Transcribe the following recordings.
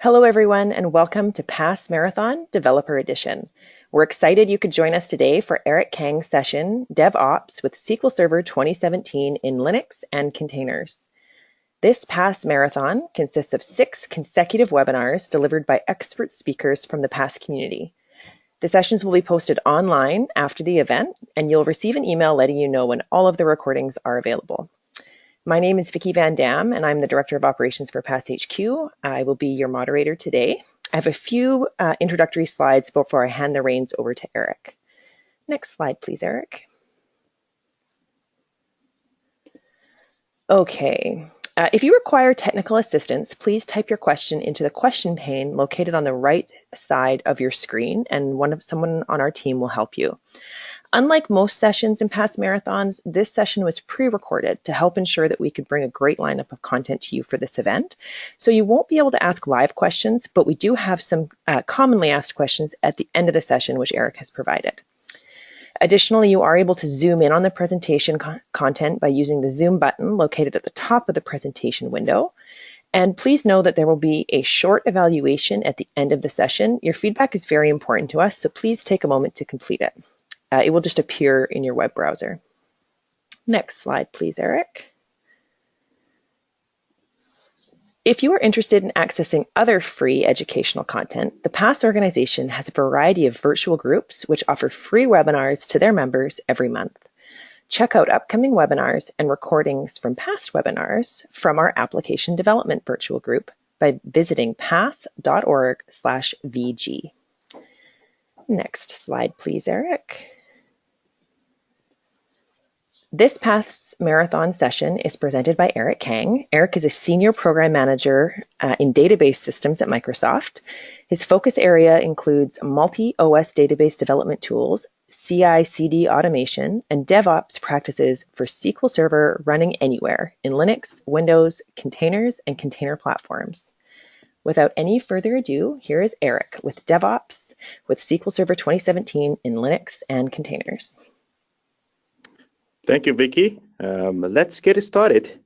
Hello, everyone, and welcome to Pass Marathon Developer Edition. We're excited you could join us today for Eric Kang's session, DevOps with SQL Server 2017 in Linux and Containers. This Pass Marathon consists of 6 consecutive webinars delivered by expert speakers from the Pass community. The sessions will be posted online after the event, and you'll receive an email letting you know when all of the recordings are available. My name is Vicki Van Dam, and I'm the Director of Operations for Pass HQ. I will be your moderator today. I have a few introductory slides before I hand the reins over to Eric. Next slide, please, Eric. Okay. If you require technical assistance, please type your question into the question pane located on the right side of your screen, and someone on our team will help you. Unlike most sessions in past marathons, this session was pre-recorded to help ensure that we could bring a great lineup of content to you for this event. So you won't be able to ask live questions, but we do have some commonly asked questions at the end of the session, which Eric has provided. Additionally, you are able to zoom in on the presentation content by using the zoom button located at the top of the presentation window. And please know that there will be a short evaluation at the end of the session. Your feedback is very important to us, so please take a moment to complete it. It will just appear in your web browser. Next slide, please, Eric. If you are interested in accessing other free educational content, the PASS organization has a variety of virtual groups which offer free webinars to their members every month. Check out upcoming webinars and recordings from past webinars from our application development virtual group by visiting pass.org/VG. Next slide, please, Eric. This Paths Marathon session is presented by Eric Kang. Eric is a Senior Program Manager in Database Systems at Microsoft. His focus area includes multi-OS database development tools, CI/CD automation, and DevOps practices for SQL Server running anywhere in Linux, Windows, containers, and container platforms. Without any further ado, here is Eric with DevOps with SQL Server 2017 in Linux and containers. Thank you, Vicki. Let's get it started.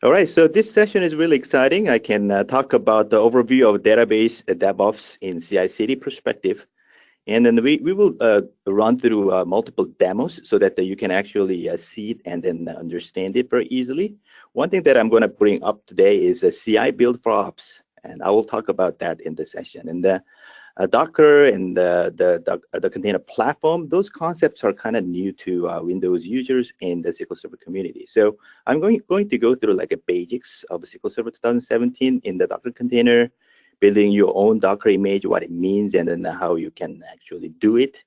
All right, so this session is really exciting. I can talk about the overview of database DevOps in CI/CD perspective. And then we will run through multiple demos so that you can actually see it and then understand it very easily. One thing that I'm going to bring up today is a CI build for ops, and I will talk about that in the session. And Docker and the container platform, those concepts are kind of new to Windows users in the SQL Server community. So I'm going to go through like a basics of SQL Server 2017 in the Docker container, building your own Docker image, what it means, and then how you can actually do it,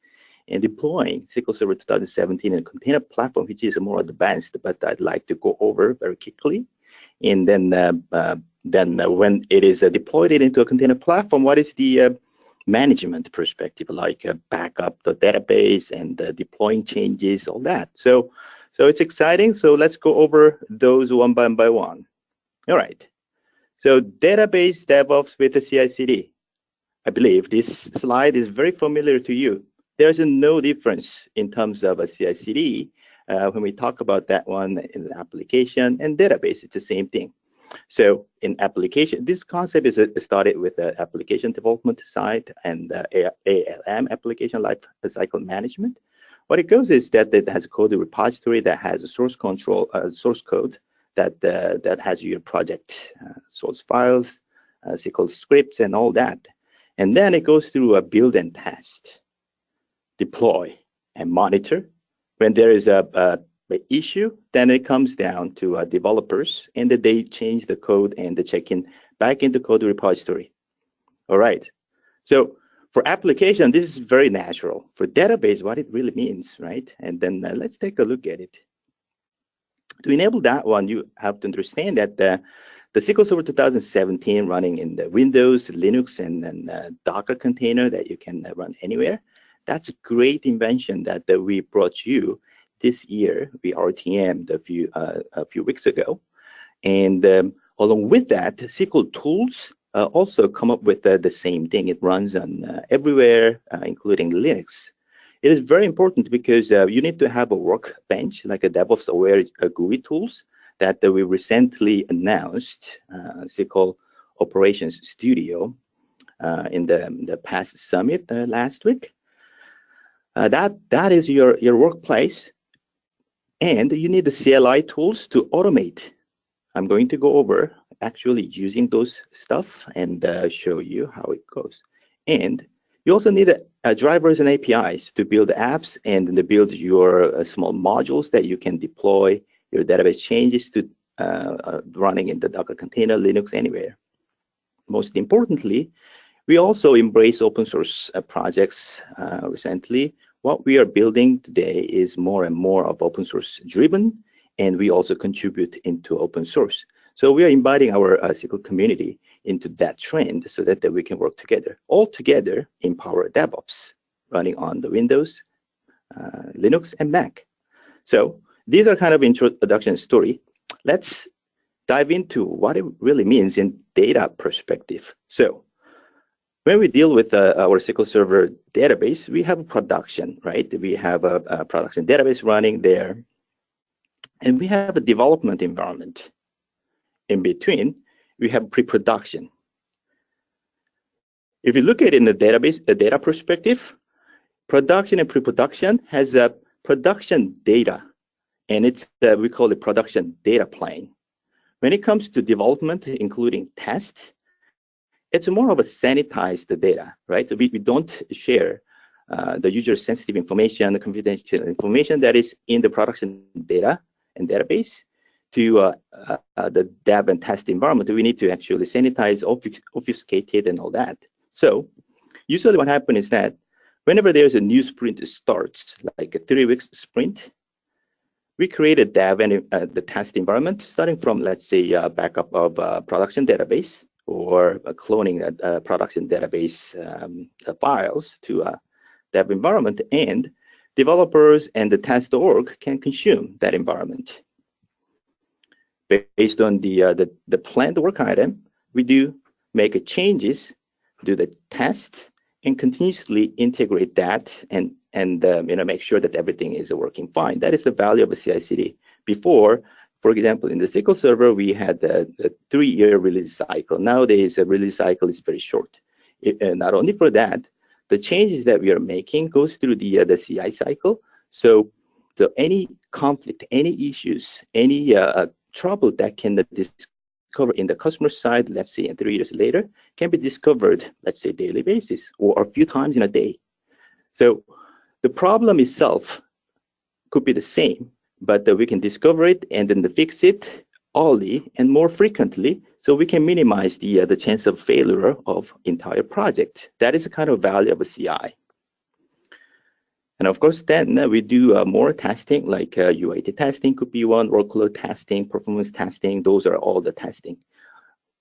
and deploying SQL Server 2017 in a container platform, which is more advanced, but I'd like to go over very quickly. And then when it is deployed into a container platform, what is the management perspective, like backup the database and deploying changes, all that. So it's exciting. So let's go over those one by one. All right. So database DevOps with the CI/CD. I believe this slide is very familiar to you. There's no difference in terms of a CI/CD when we talk about that one in the application and database. It's the same thing. So in application, this concept is started with the application development side and ALM, application lifecycle management. What it goes is that it has a code repository that has a source control, source code that has your project source files, SQL scripts, and all that. And then it goes through a build and test, deploy, and monitor. When there is a issue, then it comes down to developers, and they change the code and the check-in back into code repository. All right. So for application, this is very natural. For database, what it really means, right? And then let's take a look at it. To enable that one, you have to understand that the SQL Server 2017 running in the Windows, Linux, and then Docker container that you can run anywhere. That's a great invention that we brought you this year. We RTM'd a few weeks ago. And along with that, SQL tools also come up with the same thing. It runs on everywhere, including Linux. It is very important because you need to have a workbench, like a DevOps aware GUI tools that we recently announced, SQL Operations Studio in the past summit last week. That is your workplace, and you need the CLI tools to automate. I'm going to go over actually using those stuff and show you how it goes. And you also need drivers and APIs to build apps and to build your small modules that you can deploy your database changes to running in the Docker container, Linux, anywhere. Most importantly, we also embrace open source projects recently. What we are building today is more and more of open source driven, and we also contribute into open source. So we are inviting our SQL community into that trend so that we can work together. All together, empower DevOps running on the Windows, Linux, and Mac. So these are kind of introduction story. Let's dive into what it really means in data perspective. So when we deal with our SQL Server database, we have a production, right? We have a production database running there. And we have a development environment. In between, we have pre-production. If you look at it in the database, the data perspective, production and pre-production has a production data, and it's we call it production data plane. When it comes to development, including test, it's more of a sanitized data, right? So we don't share the user-sensitive information, the confidential information that is in the production data and database to the dev and test environment. We need to actually sanitize, obfuscate it, and all that. So usually what happens is that whenever there's a new sprint starts, like a 3-week sprint, we create a dev and the test environment starting from, let's say, a backup of production database or cloning production database files to a dev environment, and developers and the test org can consume that environment. Based on the planned work item, we do make changes, do the test, and continuously integrate that and make sure that everything is working fine. That is the value of a CI/CD. Before, for example, in the SQL Server, we had a 3-year release cycle. Nowadays, a release cycle is very short. Not only for that, the changes that we are making goes through the CI cycle. So any conflict, any issues, any trouble that can discover in the customer side, let's say in 3 years later, can be discovered, let's say, daily basis or a few times in a day. So the problem itself could be the same, but we can discover it and then fix it early and more frequently, so we can minimize the chance of failure of entire project. That is the kind of value of a CI. And of course, then we do more testing, like UAT testing could be one, workload testing, performance testing. Those are all the testing.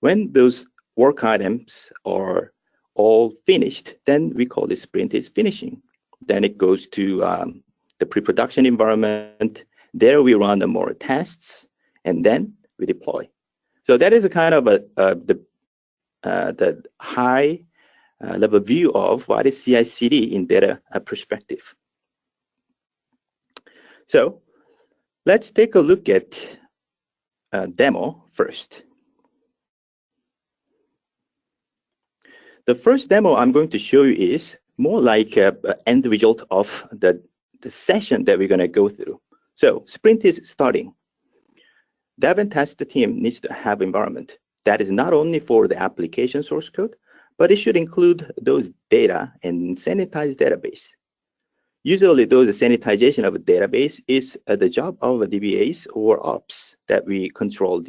When those work items are all finished, then we call this sprint is finishing. Then it goes to the pre-production environment. There we run the more tests, and then we deploy. So that is a kind of the high level view of what is CI/CD in data perspective. So let's take a look at a demo first. The first demo I'm going to show you is more like an end result of the session that we're going to go through. So sprint is starting. Dev and test team needs to have environment that is not only for the application source code, but it should include those data and sanitized database. Usually, those sanitization of a database is the job of DBAs or ops that we control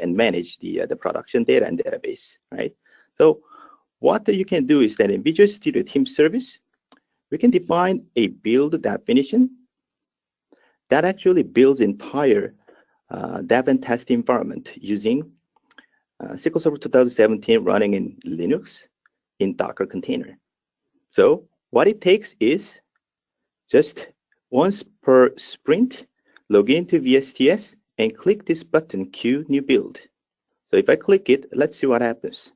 and manage the production data and database, right? So what you can do is that in Visual Studio Team Service, we can define a build definition that actually builds entire dev and test environment using SQL Server 2017 running in Linux in Docker container. So what it takes is just once per sprint, log into VSTS and click this button, Queue New Build. So if I click it, let's see what happens.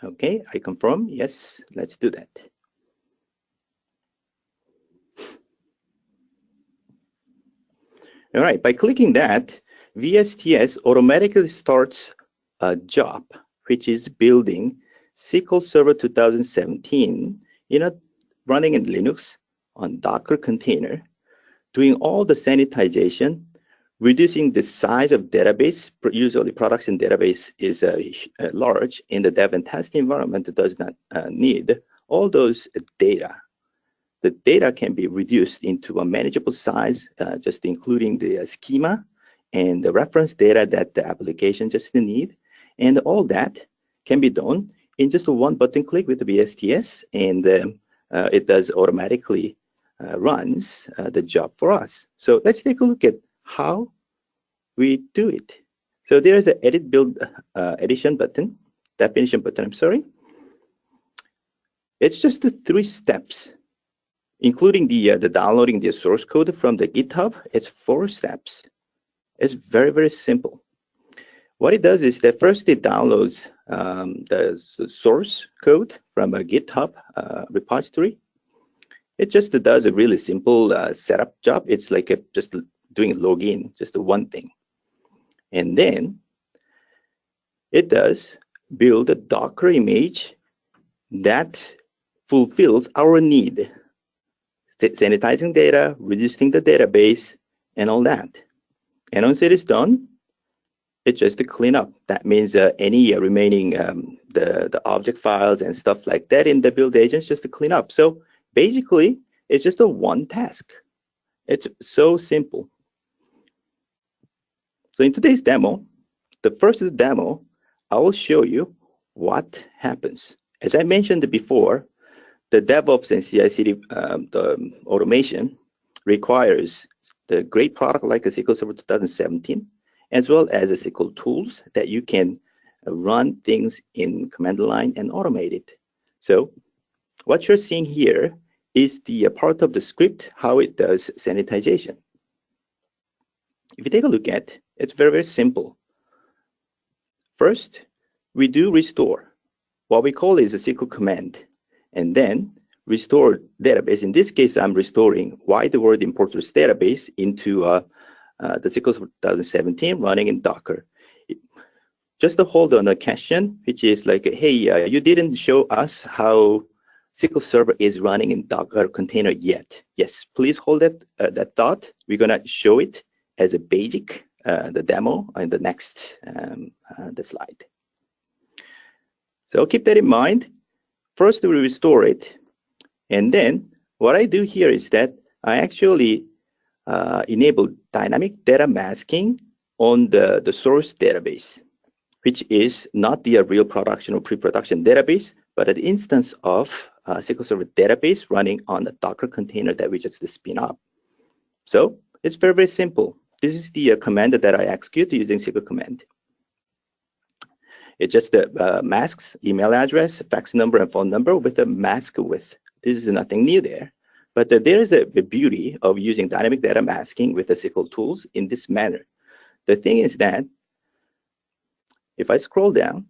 Okay, I confirm. Yes, let's do that. All right, by clicking that, VSTS automatically starts a job, which is building SQL Server 2017 running in Linux on Docker container, doing all the sanitization, reducing the size of database. Usually production database is large in the dev and test environment. It does not need all those data. The data can be reduced into a manageable size, just including the schema and the reference data that the application just need. And all that can be done in just a one button click with the BSTS, and it does automatically runs the job for us. So let's take a look at how we do it. So there's an edit build definition button, I'm sorry. It's just the 3 steps, including the downloading the source code from the GitHub. It's 4 steps. It's very, very simple. What it does is that first it downloads the source code from a GitHub repository. It just does a really simple setup job. It's like just doing login, just one thing. And then it does build a Docker image that fulfills our need, sanitizing data, reducing the database, and all that. And once it is done, it's just to clean up. That means any remaining the object files and stuff like that in the build agents, just to clean up. So basically, it's just a one task. It's so simple. So in today's demo, the first demo, I will show you what happens. As I mentioned before, the DevOps and CI/CD the automation requires the great product like a SQL Server 2017, as well as a SQL tools that you can run things in command line and automate it. So what you're seeing here is the part of the script, how it does sanitization. If you take a look at, it's very, very simple. First, we do restore. What we call is a SQL command, and then restore database. In this case, I'm restoring wide world importers database into the SQL 2017 running in Docker. Just to hold on a question, which is like, hey, you didn't show us how SQL Server is running in Docker container yet. Yes, please hold that thought. We're gonna show it as a basic, the demo in the next the slide. So keep that in mind. First, we restore it. And then what I do here is that I actually enable dynamic data masking on the source database, which is not the real production or pre-production database, but an instance of SQL Server database running on the Docker container that we just spin up. So it's very, very simple. This is the command that I execute using SQL command. It just masks email address, fax number, and phone number with a mask width. This is nothing new there. But there is a beauty of using dynamic data masking with the SQL tools in this manner. The thing is that if I scroll down,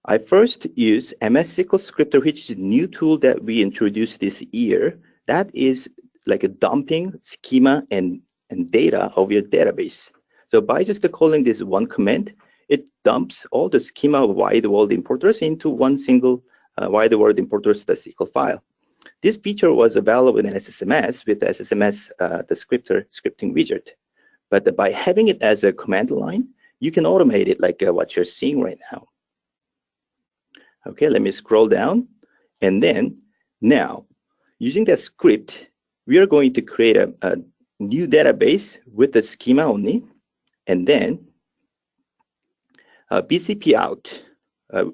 I first use MS SQL Scripter, which is a new tool that we introduced this year. That is like a dumping schema and data of your database. So by just calling this one command, it dumps all the schema of wide world importers into one single wide world importers the SQL file. This feature was available in SSMS with SSMS the scripting widget. But by having it as a command line, you can automate it like what you're seeing right now. Okay, let me scroll down. And then now, using that script, we are going to create a new database with the schema only. And then BCP out.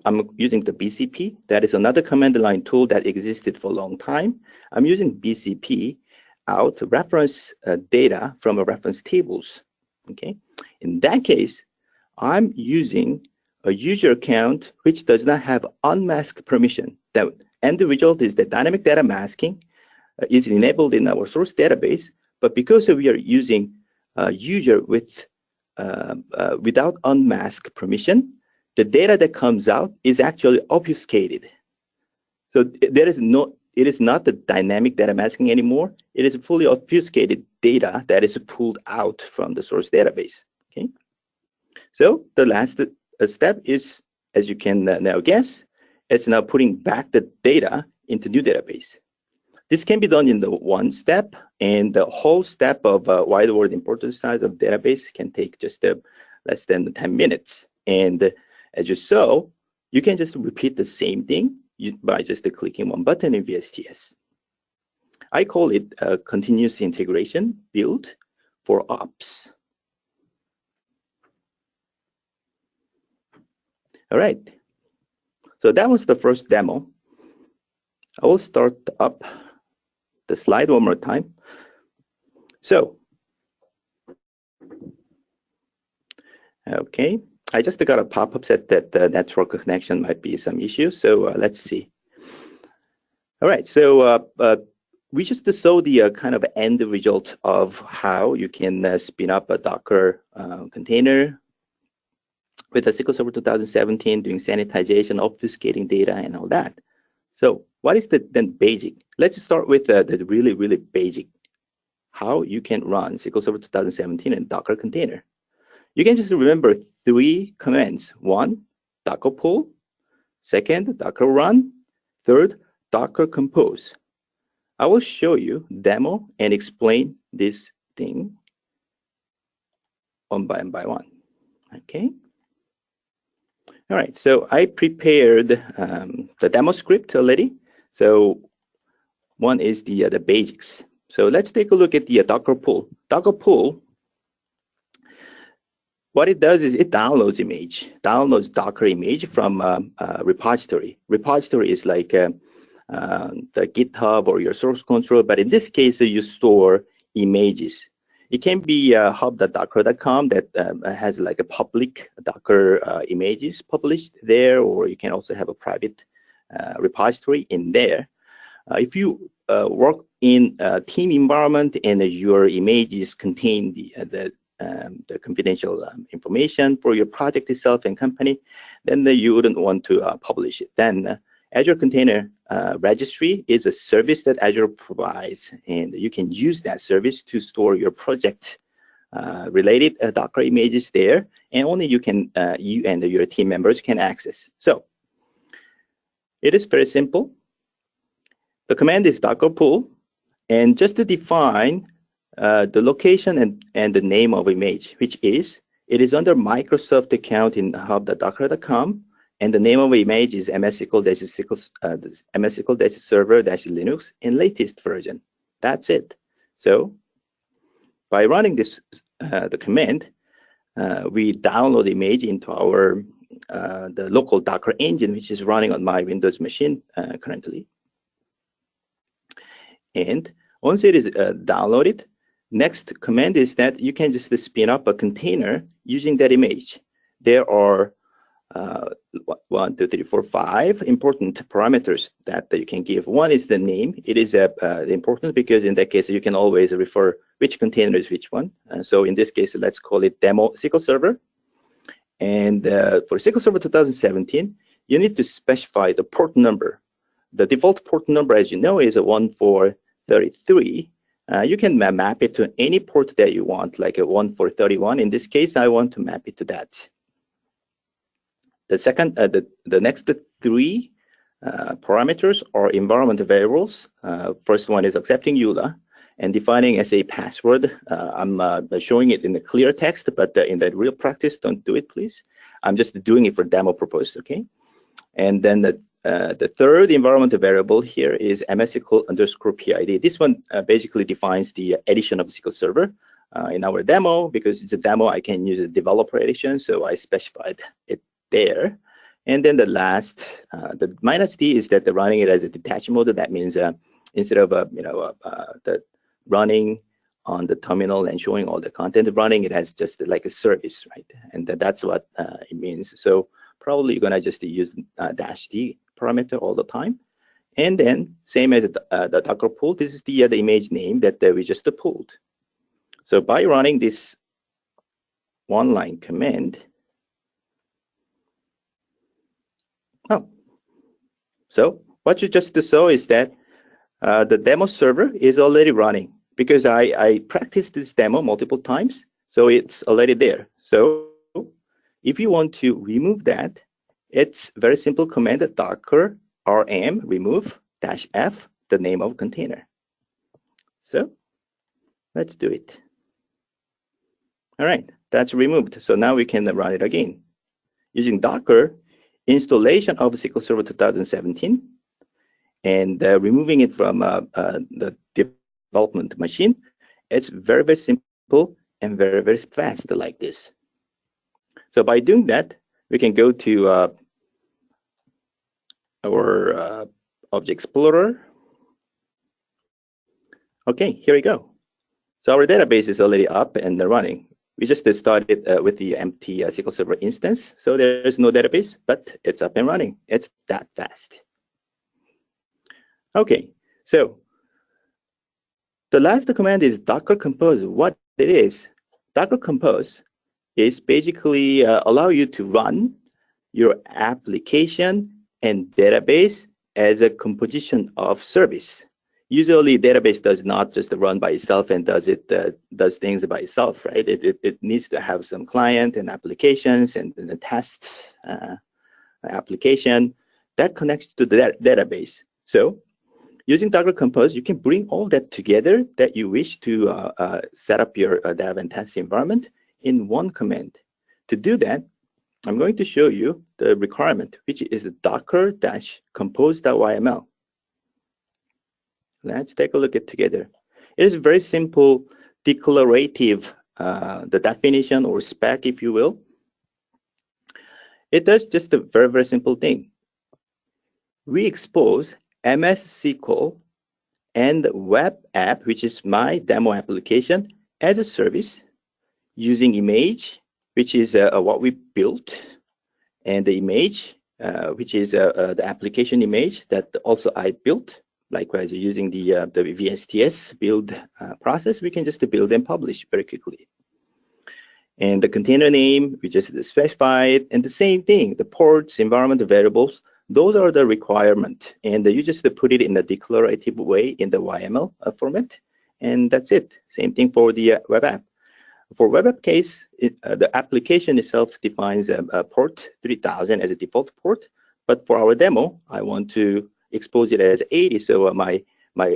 I'm using the BCP. That is another command line tool that existed for a long time. I'm using BCP out to reference data from a reference tables. Okay. In that case, I'm using a user account which does not have unmask permission. The end result is that dynamic data masking is enabled in our source database, but because we are using a user with without unmask permission, the data that comes out is actually obfuscated. So there is no, it is not the dynamic data masking anymore. It is fully obfuscated data that is pulled out from the source database. Okay. So the last step is, as you can now guess, it's now putting back the data into new database. This can be done in the one step, and the whole step of wide word importance size of database can take just less than 10 minutes. And as you saw, you can just repeat the same thing by just clicking one button in VSTS. I call it a continuous integration build for ops. All right, so that was the first demo. I will start up the slide one more time. So, okay, I just got a pop-up set that the network connection might be some issue. So let's see. All right, so we just saw the kind of end result of how you can spin up a Docker container with a SQL Server 2017, doing sanitization, obfuscating data, and all that. So what is the then basic? Let's start with the really, really basic, how you can run SQL Server 2017 and Docker container. You can just remember 3 commands. 1, Docker pull. 2nd, Docker run. 3rd, Docker compose. I will show you demo and explain this thing one by one. Okay. All right, so I prepared the demo script already. So one is the basics. So let's take a look at the Docker pull. Docker pull, what it does is it downloads Docker image from a repository. Repository is like the GitHub or your source control, but in this case, you store images. It can be hub.docker.com that has like a public Docker images published there, or you can also have a private repository in there. If you work in a team environment and your images contain the confidential information for your project itself and company, then you wouldn't want to publish it. Then Azure Container Registry is a service that Azure provides, and you can use that service to store your project related Docker images there, and only you and your team members can access. So it is very simple. The command is Docker pull, and just to define the location and the name of image, which is, it is under Microsoft account in hub.docker.com, and the name of image is MS-SQL-server-Linux in latest version. That's it. So by running this the command, we download the image into our the local Docker engine, which is running on my Windows machine currently. And once it is downloaded, next command is that you can just spin up a container using that image. There are 1, 2, 3, 4, 5 important parameters that you can give. One is the name. It is important because in that case you can always refer which container is which one. So in this case, let's call it demo SQL Server. And for SQL Server 2017, you need to specify the port number. The default port number, as you know, is 1433. You can map it to any port that you want, like a 1431. In this case, I want to map it to that. The second, the next 3 parameters are environment variables. First one is accepting EULA and defining as a password. I'm showing it in the clear text, but in the real practice, don't do it, please. I'm just doing it for demo purpose, okay? And then the third environment variable here is MS-SQL_PID. This one basically defines the edition of SQL Server. In our demo, because it's a demo, I can use a developer edition, so I specified it there. And then the last, the -D is that they're running it as a detached mode. That means instead of the running on the terminal and showing all the content, running it as just like a service, right? And that's what it means. So probably you're gonna just use -D parameter all the time. And then same as the Docker pull, this is the image name that we just pulled. So by running this one-line command, so what you just saw is that the demo server is already running because I practiced this demo multiple times, so it's already there. So If you want to remove that, it's very simple command, docker rm remove -f, the name of container. So let's do it. All right, that's removed. So now we can run it again. Using Docker, installation of SQL Server 2017, and removing it from the development machine, it's very, very simple and very, very fast like this. So by doing that, we can go to our Object Explorer. Okay, here we go. So our database is already up and running. We just started with the empty SQL Server instance, so there's no database, but it's up and running. It's that fast. Okay, so the last command is Docker Compose. What it is, Docker Compose is basically allow you to run your application and database as a composition of service. Usually, database does not just run by itself and does things by itself, right? It needs to have some client and applications and the test application that connects to the database. So, using Docker Compose, you can bring all that together that you wish to set up your dev and test environment in one command. To do that, I'm going to show you the requirement, which is docker-compose.yml. Let's take a look at together. It is very simple, declarative, the definition or spec, if you will. It does just a very, very simple thing. We expose MS SQL and web app, which is my demo application, as a service using image, which is what we built, and the image, which is the application image that also I built. Likewise, using the VSTS build process, we can just build and publish very quickly. And the container name, we just specified, and the same thing, the ports, environment variables, those are the requirement. And you just put it in a declarative way in the YML format, and that's it. Same thing for the web app. For web app case, the application itself defines a port 3000 as a default port, but for our demo, I want to expose it as 80, so my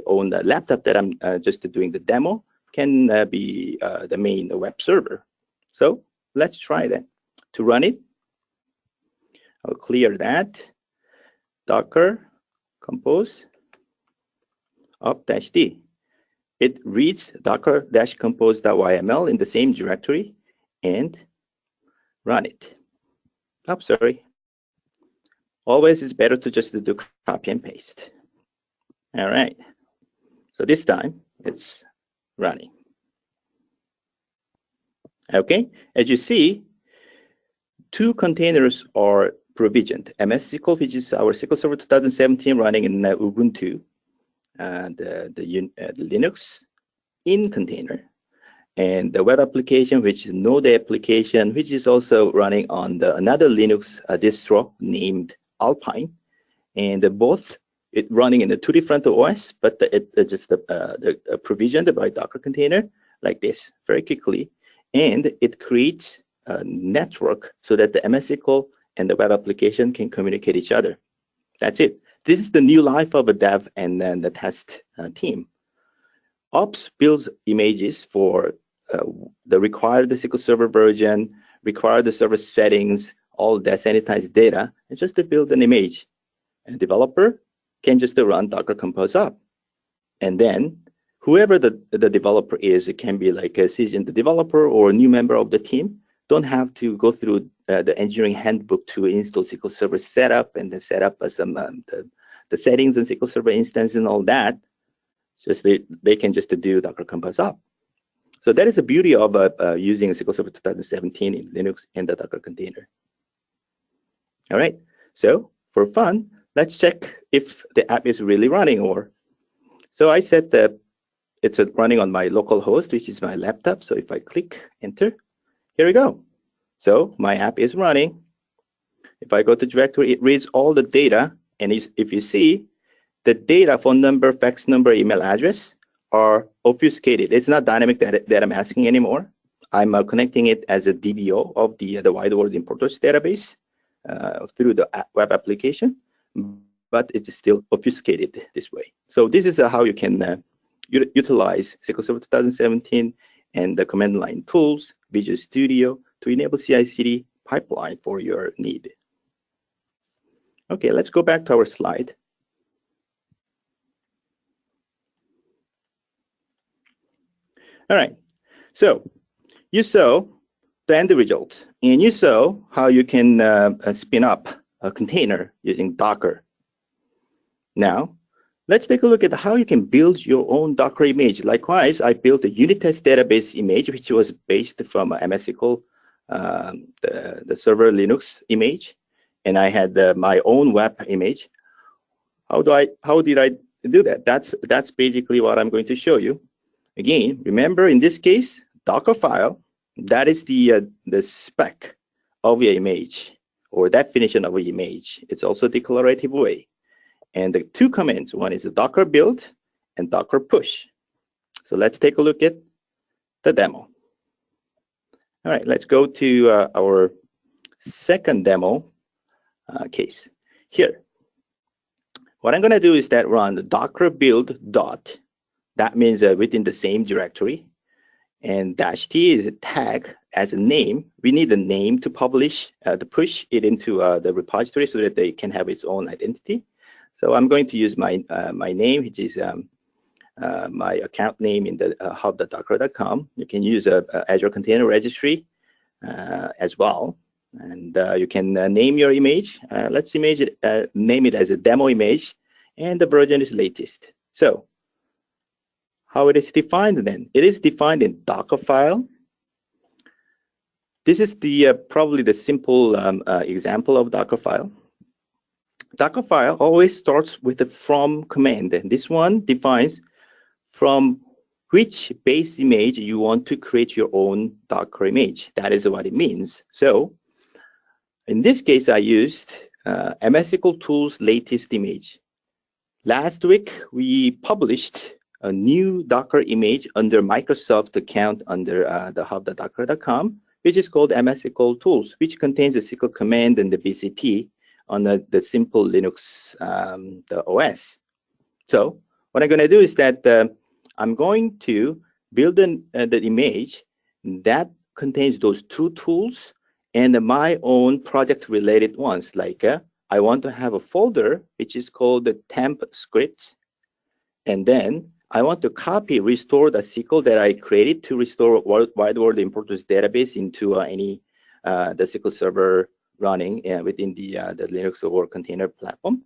own laptop that I'm just doing the demo can be the main web server. So let's try that. To run it, I'll clear that. Docker compose up-d. It reads docker-compose.yml in the same directory and run it. Oh, sorry. Always it's better to just do copy and paste. All right. So this time it's running. Okay. As you see, two containers are provisioned. MS SQL, which is our SQL Server 2017 running in Ubuntu, the Linux in container, and the web application, which is Node application, which is also running on another Linux distro named Alpine, and both it running in the two different OS, but it just provisioned by Docker container like this very quickly, and it creates a network so that the MS SQL and the web application can communicate each other. That's it. This is the new life of a dev and then the test team. Ops builds images for the required SQL Server version, required the server settings, all that sanitized data, and just to build an image. And the developer can just run Docker Compose up. And then whoever the developer is, it can be like a seasoned developer or a new member of the team, don't have to go through the engineering handbook to install SQL Server setup and then set up some the settings and SQL Server instance and all that. Just they can just do Docker Compose up. So that is the beauty of using SQL Server 2017 in Linux and the Docker container. All right, so for fun, let's check if the app is really running. Or so I said that it's running on my local host, which is my laptop. So if I click enter, here we go. So my app is running. If I go to directory, it reads all the data. And if you see, the data, phone number, fax number, email address are obfuscated. It's not dynamic that I'm asking anymore. I'm connecting it as a DBO of the wide world importers database through the web application, but it's still obfuscated this way. So this is how you can utilize SQL Server 2017 and the command line tools, Visual Studio, to enable CI/CD pipeline for your need. Okay, let's go back to our slide. All right, so you saw the end result, and you saw how you can spin up a container using Docker. Now, let's take a look at how you can build your own Docker image. Likewise, I built a unit test database image, which was based from MS SQL, the server Linux image, and I had my own web image. How did I do that? That's basically what I'm going to show you. Again, remember in this case, Docker file, that is the spec of your image or definition of an image. It's also a declarative way. And the two commands, one is the Docker build and Docker push. So let's take a look at the demo. All right, let's go to our second demo case. Here, what I'm going to do is that run the Docker build dot. That means within the same directory. And -t is a tag as a name. We need a name to publish, to push it into the repository so that they can have its own identity. So I'm going to use my my name, which is my account name in the hub.docker.com. You can use Azure Container Registry as well, and you can name your image. Let's name it as a demo image, and the version is latest. So how it is defined then? It is defined in Docker file. This is the probably the simple example of Docker file. Docker file always starts with the from command, and this one defines from which base image you want to create your own Docker image. That is what it means. So in this case, I used MS SQL Tools latest image. Last week, we published a new Docker image under Microsoft account under the hub.docker.com, which is called MS SQL Tools, which contains a SQL command and the BCP on the simple Linux the OS. So what I'm going to do is that I'm going to build the image that contains those two tools and my own project related ones. Like I want to have a folder which is called the temp script, and then I want to copy, restore the SQL that I created to restore wide world importers database into any the SQL server running within the Linux or container platform.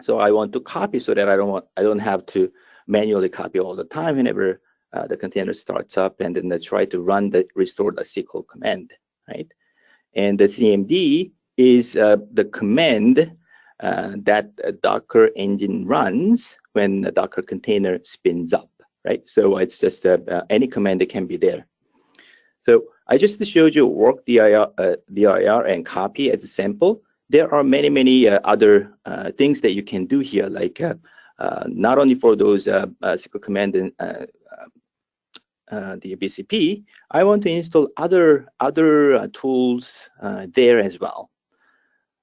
So I want to copy so that I don't have to manually copy all the time whenever the container starts up, and then I try to run the restore the SQL command, right? And the CMD is the command that a Docker engine runs when the Docker container spins up, right? So it's just any command that can be there. So I just showed you work dir and copy as a sample. There are many other things that you can do here, like not only for those SQL command and the BCP, I want to install other tools there as well.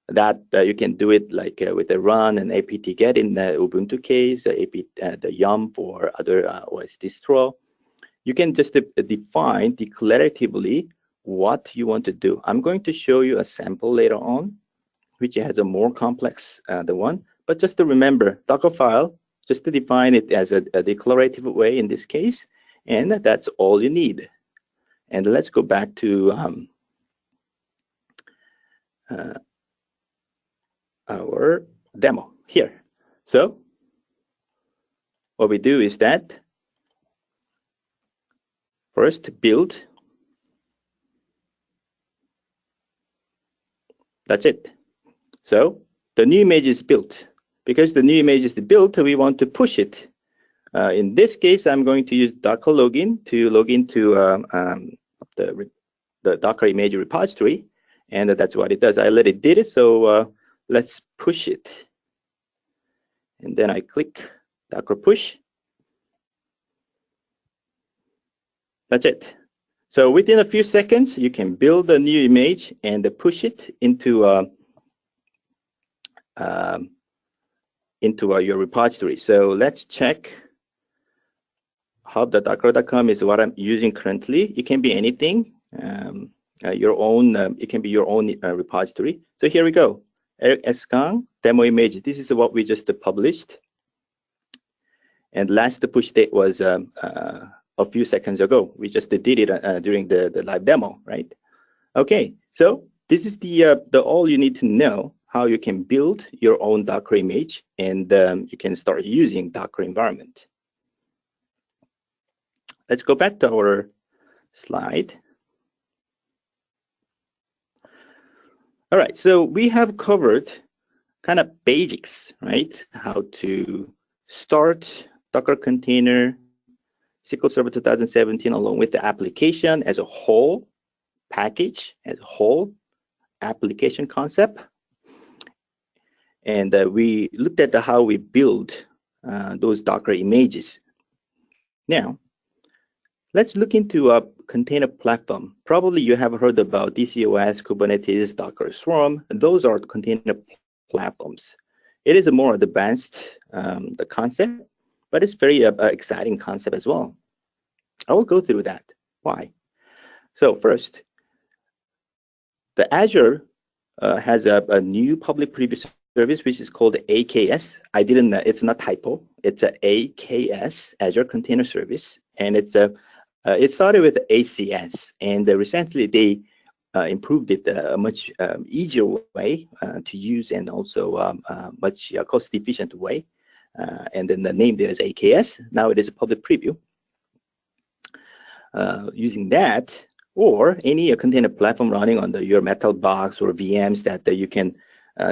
That you can do it like with a run and apt-get in the Ubuntu case, the yum for other OS distro. You can just define declaratively what you want to do. I'm going to show you a sample later on, which has a more complex the one. But just to remember, Docker file, just to define it as a declarative way in this case, and that's all you need. And let's go back to our demo here. So what we do is that first build. That's it. So the new image is built. Because the new image is built, we want to push it. In this case, I'm going to use Docker login to log into the Docker image repository, and that's what it does. I let it did it, so let's push it. And then I click Docker push. That's it. So within a few seconds, you can build a new image and push it into your repository. So let's check. Hub.docker.com is what I'm using currently. It can be anything, your own. It can be your own repository. So here we go. Eric S. Kang, demo image. This is what we just published. And last push date was a few seconds ago. We just did it during the live demo, right? Okay, so this is the all you need to know how you can build your own Docker image, and you can start using Docker environment. Let's go back to our slide. All right, so we have covered kind of basics, right? How to start Docker container, SQL Server 2017, along with the application as a whole, package as a whole, application concept. And we looked at how we build those Docker images. Now, let's look into a container platform. Probably you have heard about DCOS, Kubernetes, Docker Swarm. Those are container platforms. It is a more advanced the concept, but it's very exciting concept as well. I will go through that. Why? So first, the Azure has a new public preview service which is called AKS. I didn't. It's not typo. It's a AKS, Azure Container Service, and it's a it started with ACS, and recently they improved it a much easier way to use, and also much cost-efficient way. And then the name there is AKS. Now it is a public preview. Using that, or any container platform running on your Metal box or VMs that you can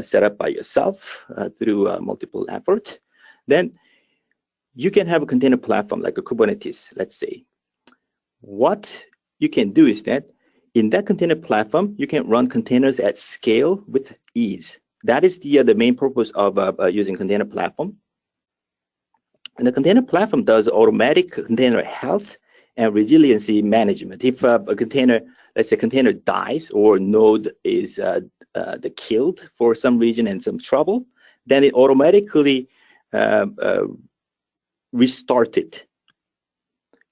set up by yourself through multiple efforts, then you can have a container platform like a Kubernetes, let's say. What you can do is that in that container platform, you can run containers at scale with ease. That is the main purpose of using container platform. And the container platform does automatic container health and resiliency management. If a container, let's say container dies or node is killed for some reason and some trouble, then it automatically restarts it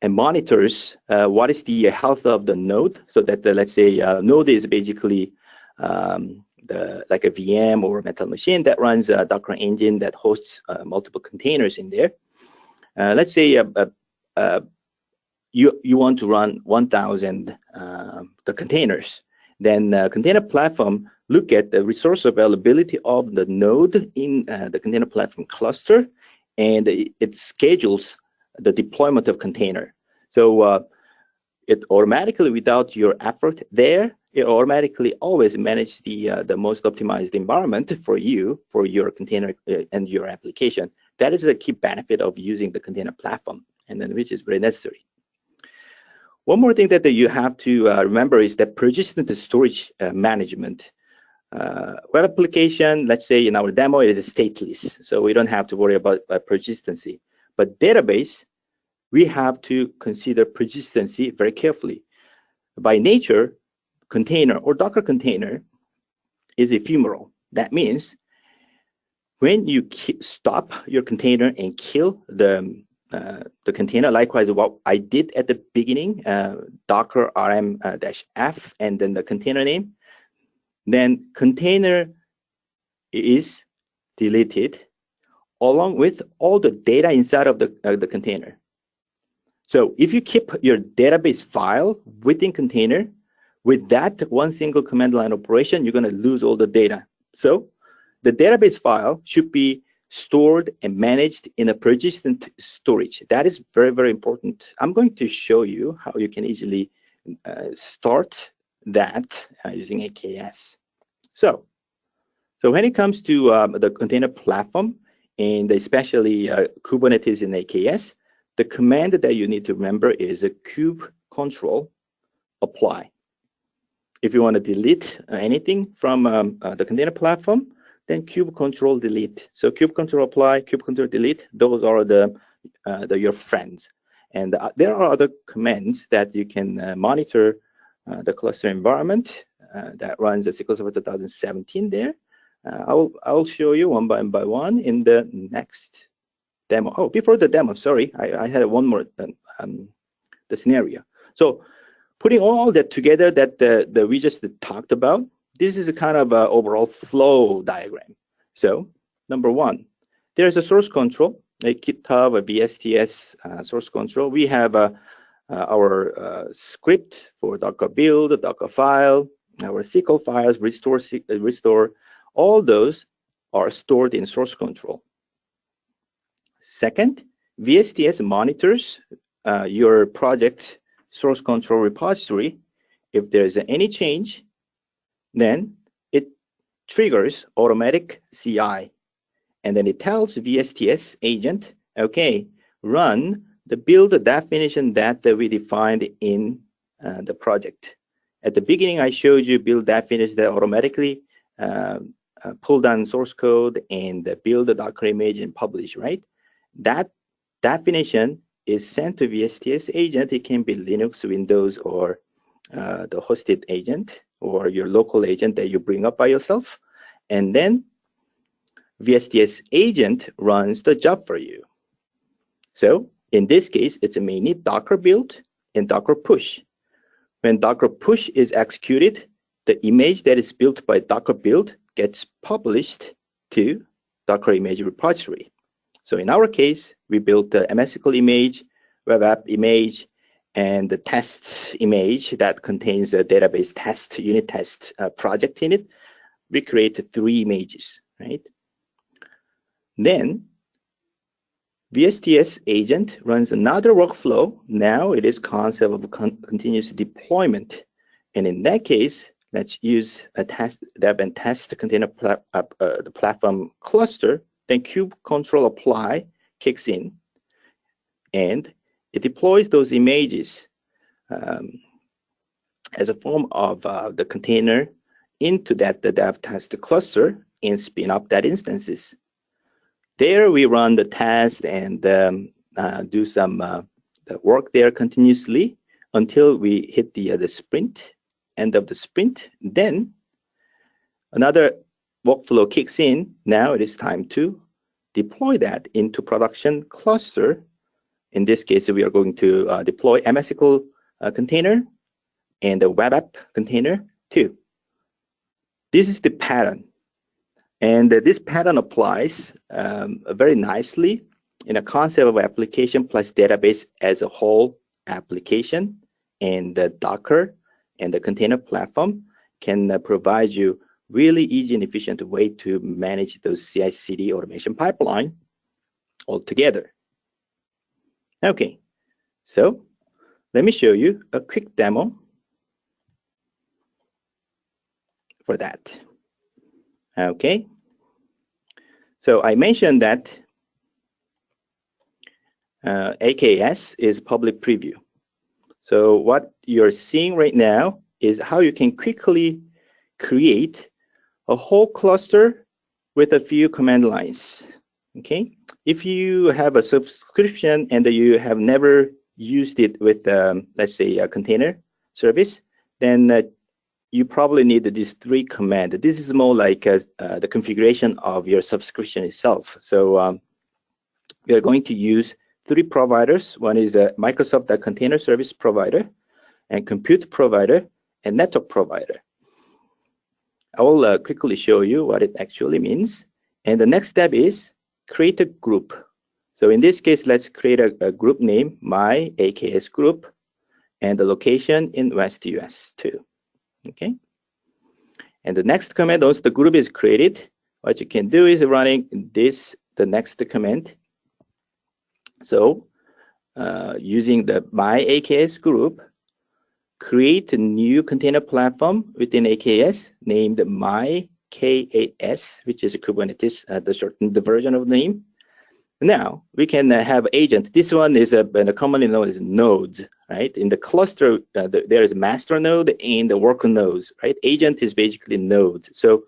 and monitors what is the health of the node, so that let's say node is basically like a VM or a Metal machine that runs a Docker engine that hosts multiple containers in there. Let's say you want to run 1,000 the containers. Then container platform look at the resource availability of the node in the container platform cluster, and it schedules the deployment of container. So it automatically, without your effort there, it automatically always manages the most optimized environment for you, for your container and your application. That is a key benefit of using the container platform, and then which is very necessary. One more thing that you have to remember is that persistent storage management. Web application, let's say in our demo, it is stateless, so we don't have to worry about persistency. But database, we have to consider persistency very carefully. By nature, container or Docker container is ephemeral. That means when you stop your container and kill the container, likewise what I did at the beginning, Docker rm-f and then the container name, then container is deleted along with all the data inside of the container. So if you keep your database file within container, with that one single command line operation, you're going to lose all the data. So the database file should be stored and managed in a persistent storage. That is very, very important. I'm going to show you how you can easily start that using AKS. So when it comes to the container platform, and especially Kubernetes and AKS, the command that you need to remember is a kube control apply. If you want to delete anything from the container platform, then kube control delete. So kube control apply, kube control delete, those are your friends. And there are other commands that you can monitor the cluster environment that runs the SQL Server 2017 there. I'll show you one by one in the next demo. Oh, before the demo, sorry, I had one more, the scenario. So putting all that together that we just talked about, this is a kind of overall flow diagram. So number one, there's a source control, a GitHub, a VSTS source control. We have our script for Docker build, Docker file, our SQL files, restore, all those are stored in source control. Second, VSTS monitors your project source control repository. If there's any change, then it triggers automatic CI. And then it tells VSTS agent, okay, run the build definition that we defined in the project. At the beginning, I showed you build definition that automatically pull down source code and build the Docker image and publish, right? That definition is sent to VSTS agent. It can be Linux, Windows, or the hosted agent, or your local agent that you bring up by yourself. And then VSTS agent runs the job for you. So in this case, it's mainly Docker build and Docker push. When Docker push is executed, the image that is built by Docker build gets published to Docker image repository. So in our case, we built the MySQL image, web app image, and the test image that contains a database test, unit test project in it. We create 3 images, right? Then VSTS agent runs another workflow. Now it is concept of continuous deployment. And in that case, let's use a test dev and test container the platform cluster. Then kube control apply kicks in, and it deploys those images as a form of the container into that the dev test cluster and spin up that instances. There we run the test and do some the work there continuously until we hit the sprint, end of the sprint. Then another workflow kicks in. Now it is time to deploy that into production cluster. In this case, we are going to deploy MySQL container and the web app container too. This is the pattern. And this pattern applies very nicely in a concept of application plus database as a whole application. And the Docker and the container platform can provide you really easy and efficient way to manage those CI/CD automation pipeline altogether. Okay, so let me show you a quick demo for that. Okay, so I mentioned that AKS is public preview. So what you're seeing right now is how you can quickly create a whole cluster with a few command lines. Okay, if you have a subscription and you have never used it with, let's say, a container service, then you probably need these 3 commands. This is more like the configuration of your subscription itself. So we are going to use 3 providers. One is a Microsoft Container Service Provider, and Compute Provider, and Network Provider. I will quickly show you what it actually means. And the next step is create a group. So in this case, let's create a group name, my AKS group, and the location in West US too. Okay. And the next command, once the group is created, what you can do is running this, the next command. So using the my AKS group, create a new container platform within AKS named my KAS, which is Kubernetes, the shortened version of the name. Now we can have agent. This one is commonly known as nodes, right? In the cluster, there is master node and the worker nodes, right? Agent is basically nodes. So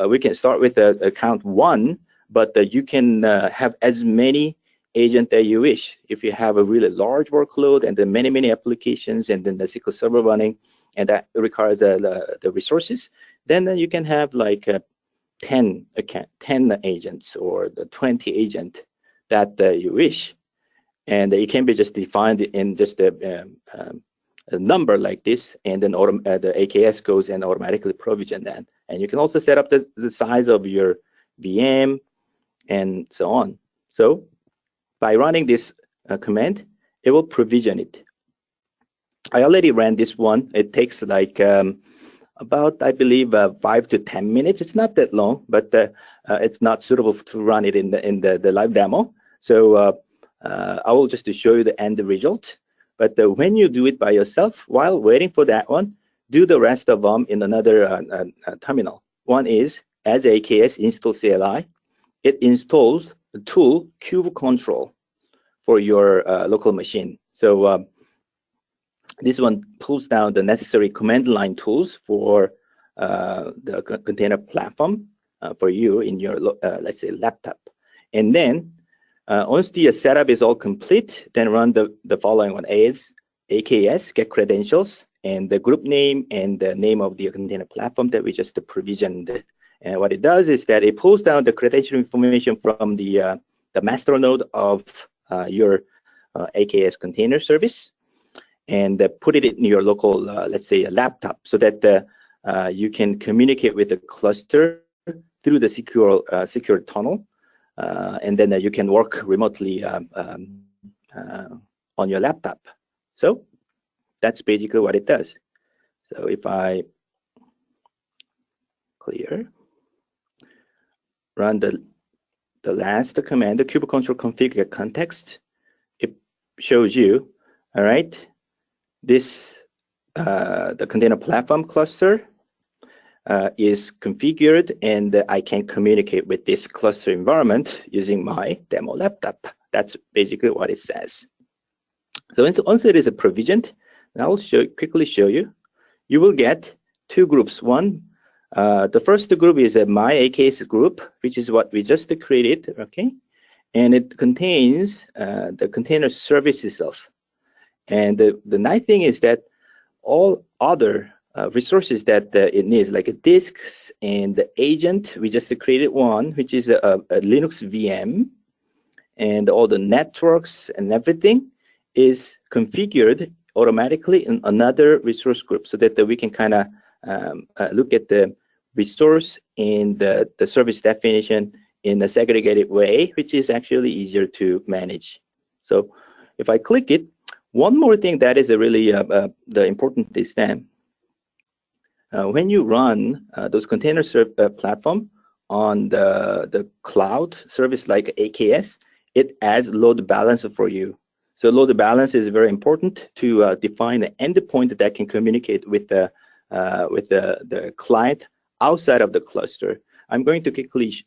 we can start with a count 1, but you can have as many agent that you wish. If you have a really large workload and then many applications and then the SQL Server running, and that requires the resources, then you can have like 10 agents or the 20 agent that you wish, and it can be just defined in just a number like this, and then the AKS goes and automatically provision that. And you can also set up the size of your VM and so on. So by running this command, it will provision it. I already ran this one. It takes like about, I believe, 5 to 10 minutes. It's not that long, but it's not suitable to run it in the live demo. So I will just show you the end result. But when you do it by yourself, while waiting for that one, do the rest of them in another terminal. One is, as AKS install CLI, it installs the tool kubectl for your local machine. So this one pulls down the necessary command line tools for the container platform for you in your, let's say, laptop. And then once the setup is all complete, then run the following one: is AKS get credentials and the group name and the name of the container platform that we just provisioned. And what it does is that it pulls down the credential information from the master node of your AKS container service and put it in your local, let's say, a laptop, so that you can communicate with the cluster through the secure tunnel. And then you can work remotely on your laptop. So that's basically what it does. So if I clear, run the last command, the kubectl configure context, it shows you, all right, this the container platform cluster is configured, and I can communicate with this cluster environment using my demo laptop. That's basically what it says. So once it is provisioned, and I will quickly show you, you will get two groups. One, the first group is a my AKS group, which is what we just created, okay? And it contains the container service itself. And the nice thing is that all other resources that it needs, like disks and the agent, we just created one, which is a Linux VM, and all the networks and everything is configured automatically in another resource group, so that we can kind of look at the resource and the service definition in a segregated way, which is actually easier to manage. So if I click it, one more thing that is really the important is that when you run those container platform on the cloud service like AKS, it adds load balancer for you. So load balancer is very important to define an endpoint that can communicate with the client outside of the cluster. I'm going to quickly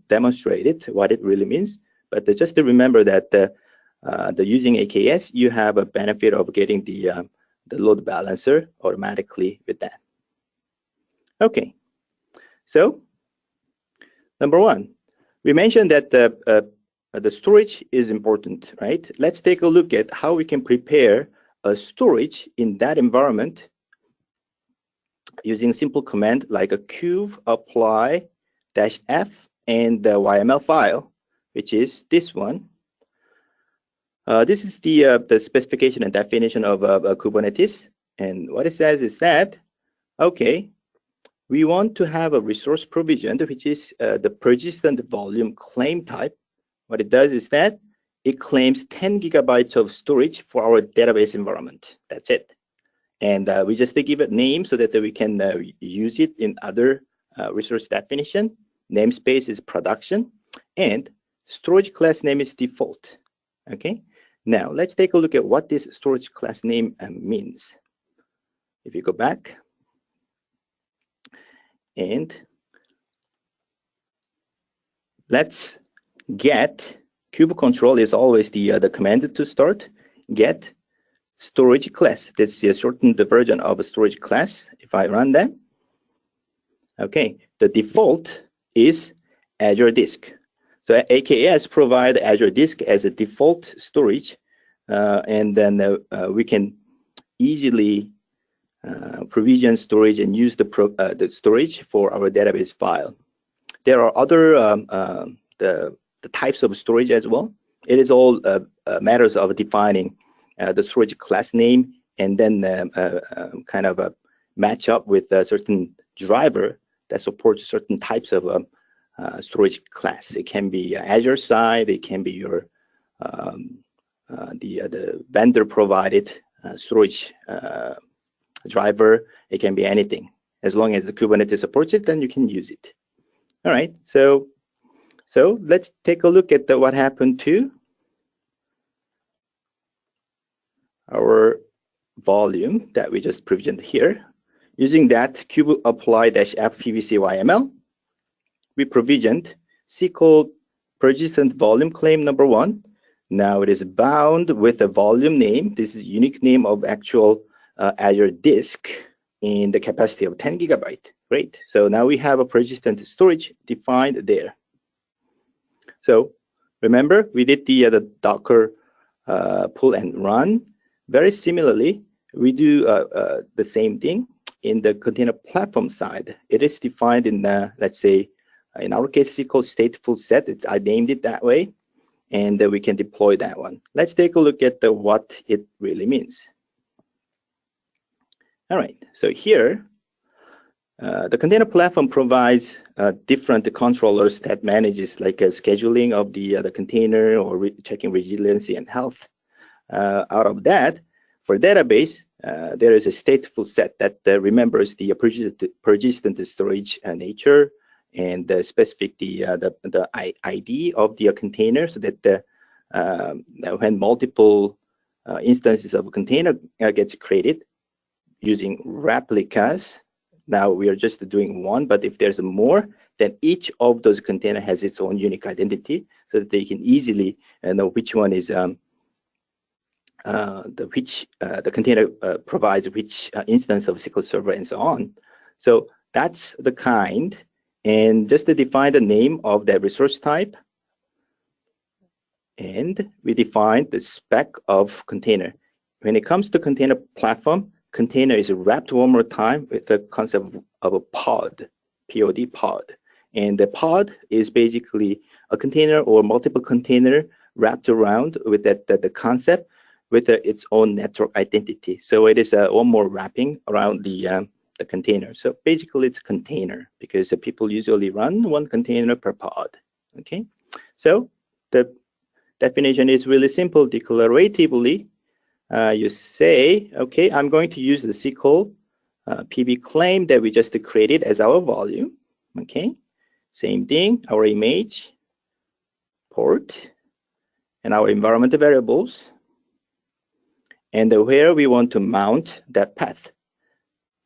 demonstrate it, what it really means. But just to remember that the using AKS, you have a benefit of getting the load balancer automatically with that. Okay, so number one, we mentioned that the storage is important, right? Let's take a look at how we can prepare a storage in that environment using simple command like a kube apply -f and the YML file, which is this one. This is the specification and definition of Kubernetes. And what it says is that, okay, we want to have a resource provision, which is the persistent volume claim type. What it does is that it claims 10 gigabytes of storage for our database environment. That's it. And we just give it name so that we can use it in other resource definition. Namespace is production, and storage class name is default. Okay. Now let's take a look at what this storage class name means. If you go back, and let's get kubectl is always the command to start. Get storage class. That's a shortened version of a storage class. If I run that, okay, the default is Azure Disk. So AKS provide Azure Disk as a default storage, and then we can easily provision storage and use the storage for our database file. There are other the types of storage as well. It is all matters of defining the storage class name and then kind of match up with a certain driver that supports certain types of storage class. It can be Azure side, it can be your the vendor provided storage driver. It can be anything. As long as the Kubernetes supports it, then you can use it. All right, so let's take a look at what happened to our volume that we just provisioned here. Using that kube apply-app pvc-yml, we provisioned SQL persistent volume claim number 1. Now it is bound with a volume name. This is unique name of actual Azure disk in the capacity of 10 gigabyte. Great. So now we have a persistent storage defined there. So remember, we did the Docker pull and run. Very similarly, we do the same thing in the container platform side. It is defined in, let's say, in our case, SQL stateful set. I named it that way, and we can deploy that one. Let's take a look at what it really means. All right, so here, the container platform provides different controllers that manages like scheduling of the container or checking resiliency and health. Out of that, for database, there is a stateful set that remembers the persistent storage nature and specific the ID of the container, so that when multiple instances of a container gets created using replicas. Now we are just doing one, but if there's more, then each of those containers has its own unique identity, so that they can easily know which one is the container provides which instance of SQL Server and so on. So that's the kind, and just to define the name of that resource type, and we define the spec of container. When it comes to container platform, container is wrapped one more time with the concept of a pod, P-O-D, pod. And the pod is basically a container or multiple container wrapped around with the concept with its own network identity. So it is one more wrapping around the container. So basically it's container, because the people usually run one container per pod. Okay, so the definition is really simple. Declaratively, you say, okay, I'm going to use the SQL PB claim that we just created as our volume. Okay, same thing, our image, port, and our environment variables, and where we want to mount that path.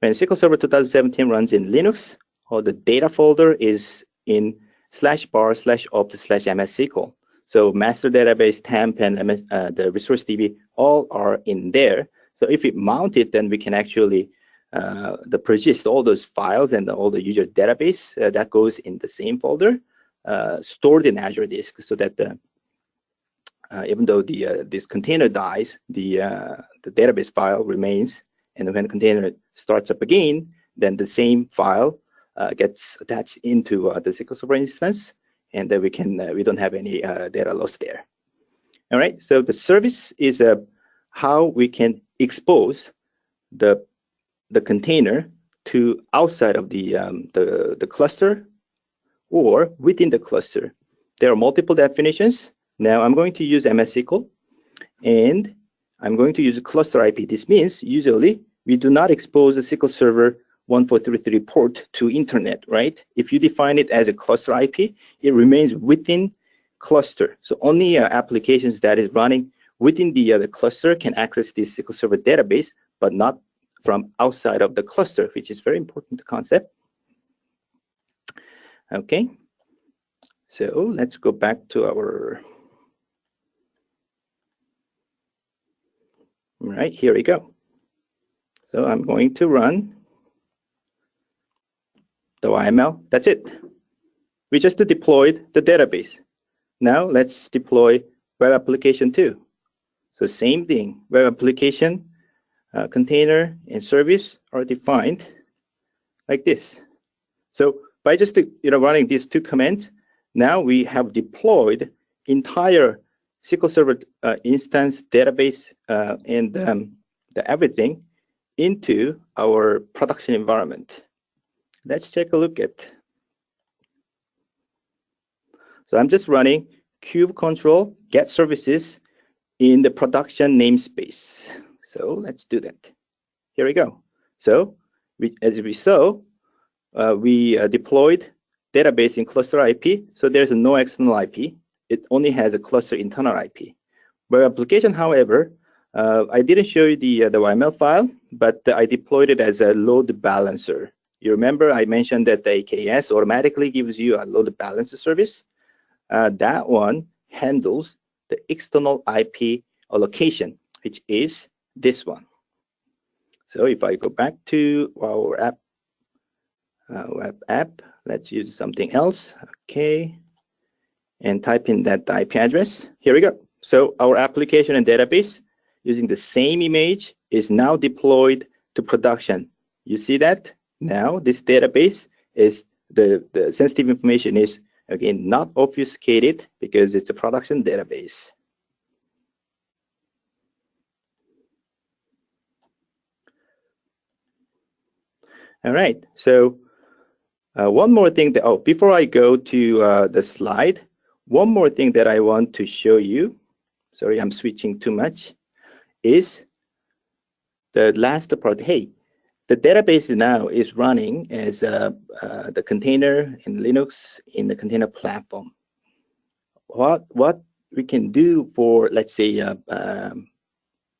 When SQL Server 2017 runs in Linux, or the data folder is in /bar/opt/MSSQL. So master database, temp, and the resource DB all are in there. So if we mount it, then we can actually persist all those files and all the user database that goes in the same folder, stored in Azure Disk, so that even though this container dies, the database file remains, and when the container starts up again, then the same file gets attached into the SQL Server instance, and then we don't have any data loss there. All right, so the service is how we can expose the container to outside of the cluster or within the cluster. There are multiple definitions. Now I'm going to use MS SQL, and I'm going to use a cluster IP. This means usually we do not expose the SQL Server 1433 port to internet, right? If you define it as a cluster IP, it remains within cluster. So only applications that is running within the cluster can access this SQL Server database, but not from outside of the cluster, which is very important concept. Okay, so let's go back to our, all right, here we go. So I'm going to run the YML. That's it. We just deployed the database. Now let's deploy web application 2. So same thing, web application, container, and service are defined like this. So by just running these two commands, now we have deployed entire SQL Server instance, database, and the everything into our production environment. Let's take a look at. So I'm just running kube control get services in the production namespace. So let's do that. Here we go. So as we saw, we deployed database in cluster IP. So there's no external IP. It only has a cluster internal IP. Web application, however, I didn't show you the YML file, but I deployed it as a load balancer. You remember I mentioned that the AKS automatically gives you a load balancer service. That one handles the external IP allocation, which is this one. So if I go back to our app, web app, let's use something else. Okay, and type in that IP address. Here we go. So our application and database using the same image is now deployed to production. You see that? Now this database is the sensitive information is again not obfuscated because it's a production database. All right, so one more thing that, before I go to the slide, one more thing that I want to show you, sorry, I'm switching too much, is the last part. Hey, the database now is running as the container in Linux in the container platform. What we can do for, let's say,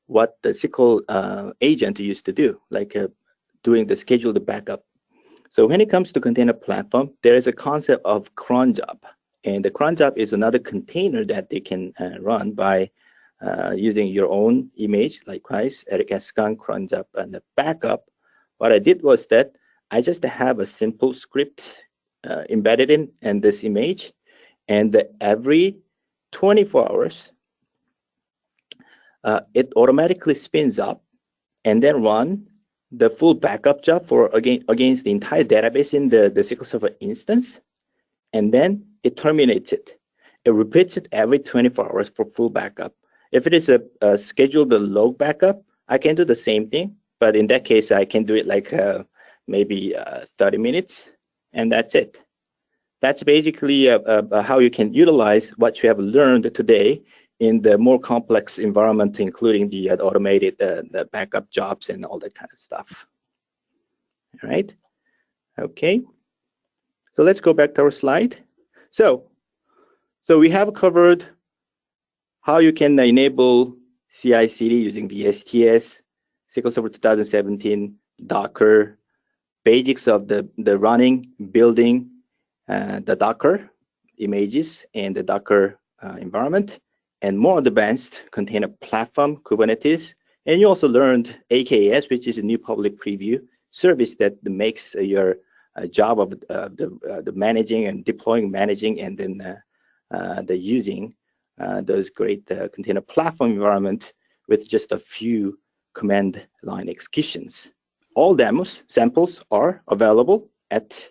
what the SQL agent used to do, like doing the scheduled backup. So when it comes to container platform, there is a concept of cron job. And the cron job is another container that they can run by using your own image, likewise, Eric Kang cron job and the backup. What I did was that I just have a simple script embedded in this image, and every 24 hours, it automatically spins up and then run the full backup job for against the entire database in the SQL Server instance, and then it terminates it. It repeats it every 24 hours for full backup. If it is a scheduled log backup, I can do the same thing, but in that case, I can do it like maybe 30 minutes, and that's it. That's basically how you can utilize what you have learned today in the more complex environment, including the automated the backup jobs and all that kind of stuff. All right. Okay. So let's go back to our slide. So we have covered how you can enable CI/CD using the STS, SQL Server 2017, Docker, basics of the running, building, the Docker images and the Docker environment, and more advanced container platform, Kubernetes. And you also learned AKS, which is a new public preview service that makes your job of the managing and deploying, managing, and then the using those great container platform environment with just a few command line executions. All demos, samples are available at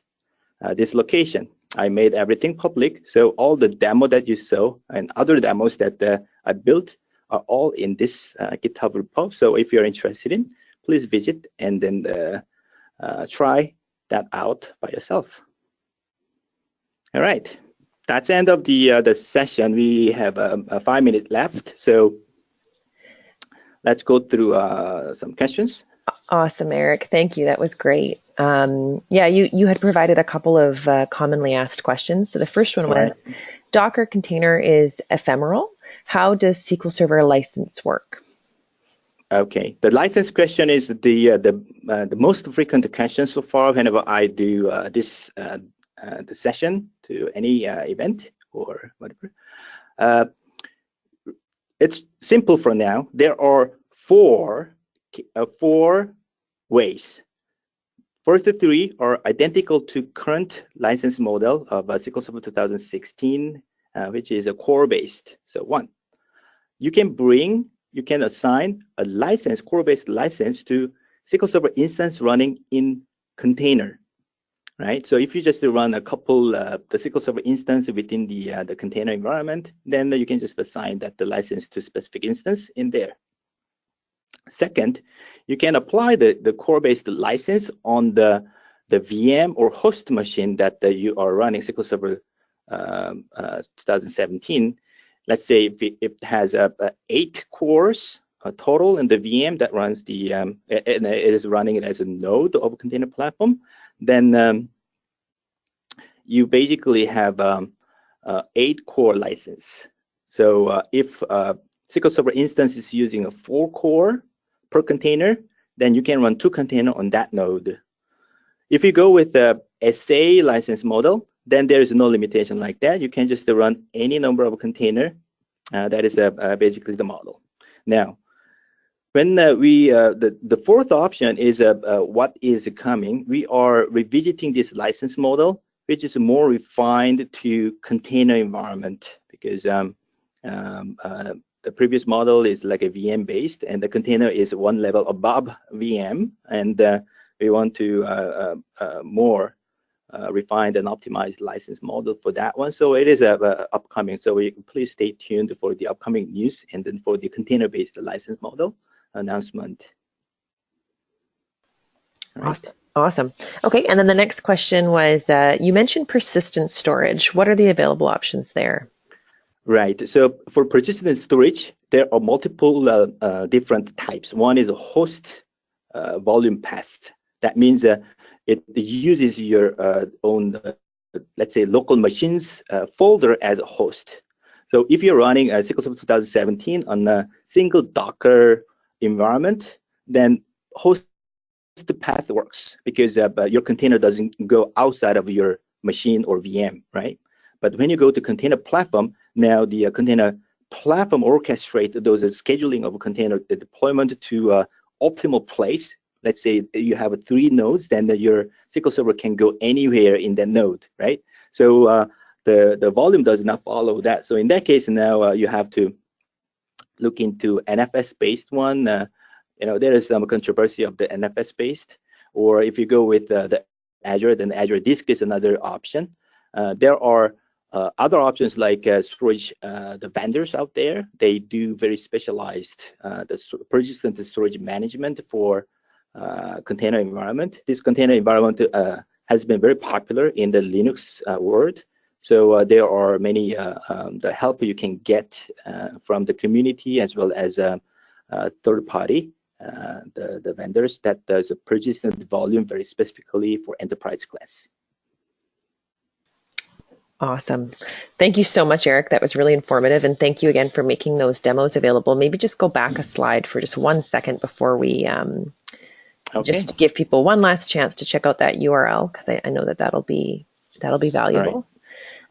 this location. I made everything public, so all the demo that you saw and other demos that I built are all in this GitHub repo. So if you're interested in, please visit and then try that out by yourself. All right, that's the end of the session. We have 5 minutes left, so let's go through some questions. Awesome, Eric. Thank you. That was great. Yeah, you had provided a couple of commonly asked questions. So the first one was, Docker container is ephemeral. How does SQL Server license work? Okay, the license question is the most frequent question so far whenever I do the session to any event or whatever. It's simple for now. There are four ways. First three are identical to current license model of SQL Server 2016 which is a core-based. So one, you can assign a license, core-based license to SQL Server instance running in container, right? So if you just run a couple, the SQL Server instance within the container environment, then you can just assign that the license to specific instance in there. Second, you can apply the core-based license on the VM or host machine that you are running SQL Server 2017. Let's say if it has 8 cores total in the VM that runs and it is running it as a node of a container platform, then you basically have 8 core license. So if SQL Server instance is using a 4 core per container, then you can run 2 containers on that node. If you go with the SA license model, then there is no limitation like that. You can just run any number of container. That is basically the model. Now, when the fourth option is what is coming, we are revisiting this license model, which is more refined to container environment, because the previous model is like a VM based, and the container is one level above VM, and we want to more refined and optimized license model for that one. So it is upcoming. So please stay tuned for the upcoming news and then for the container-based license model announcement. Right. Awesome. Okay, and then the next question was, you mentioned persistent storage. What are the available options there? Right. So for persistent storage, there are multiple different types. One is a host volume path. That means it uses your own, let's say, local machines folder as a host. So if you're running a SQL Server 2017 on a single Docker environment, then host path works, because your container doesn't go outside of your machine or VM, right? But when you go to container platform, now the container platform orchestrates those scheduling of container deployment to optimal place. Let's say you have 3 nodes, then your SQL Server can go anywhere in that node, right? So the volume does not follow that. So in that case, now you have to look into NFS-based one. There is some controversy of the NFS-based, or if you go with the Azure, then Azure Disk is another option. There are other options like storage, the vendors out there. They do very specialized persistent storage management for container environment. This container environment has been very popular in the Linux world. So there are many the help you can get from the community as well as third party, the vendors that does a persistent volume very specifically for enterprise class. Awesome. Thank you so much, Eric. That was really informative. And thank you again for making those demos available. Maybe just go back a slide for just 1 second before we just to give people one last chance to check out that URL, because I know that that'll be valuable. Right.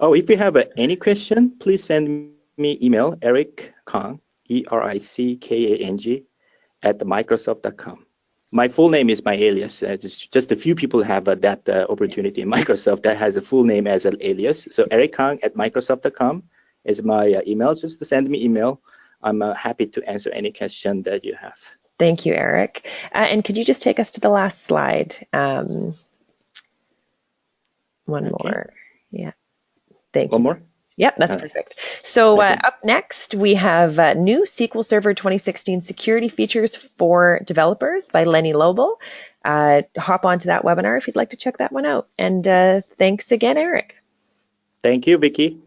Oh, if you have any question, please send me email, Eric Kang, ERICKANG, @microsoft.com. My full name is my alias. Just a few people have that opportunity in Microsoft that has a full name as an alias. So Eric Kang @microsoft.com is my email. Just to send me email. I'm happy to answer any question that you have. Thank you, Eric. And could you just take us to the last slide? One more. Yeah. Thank you. One more? Yep, that's perfect. So up next, we have new SQL Server 2016 security features for developers by Lenny Lobel. Hop onto that webinar if you'd like to check that one out. And thanks again, Eric. Thank you, Vicky.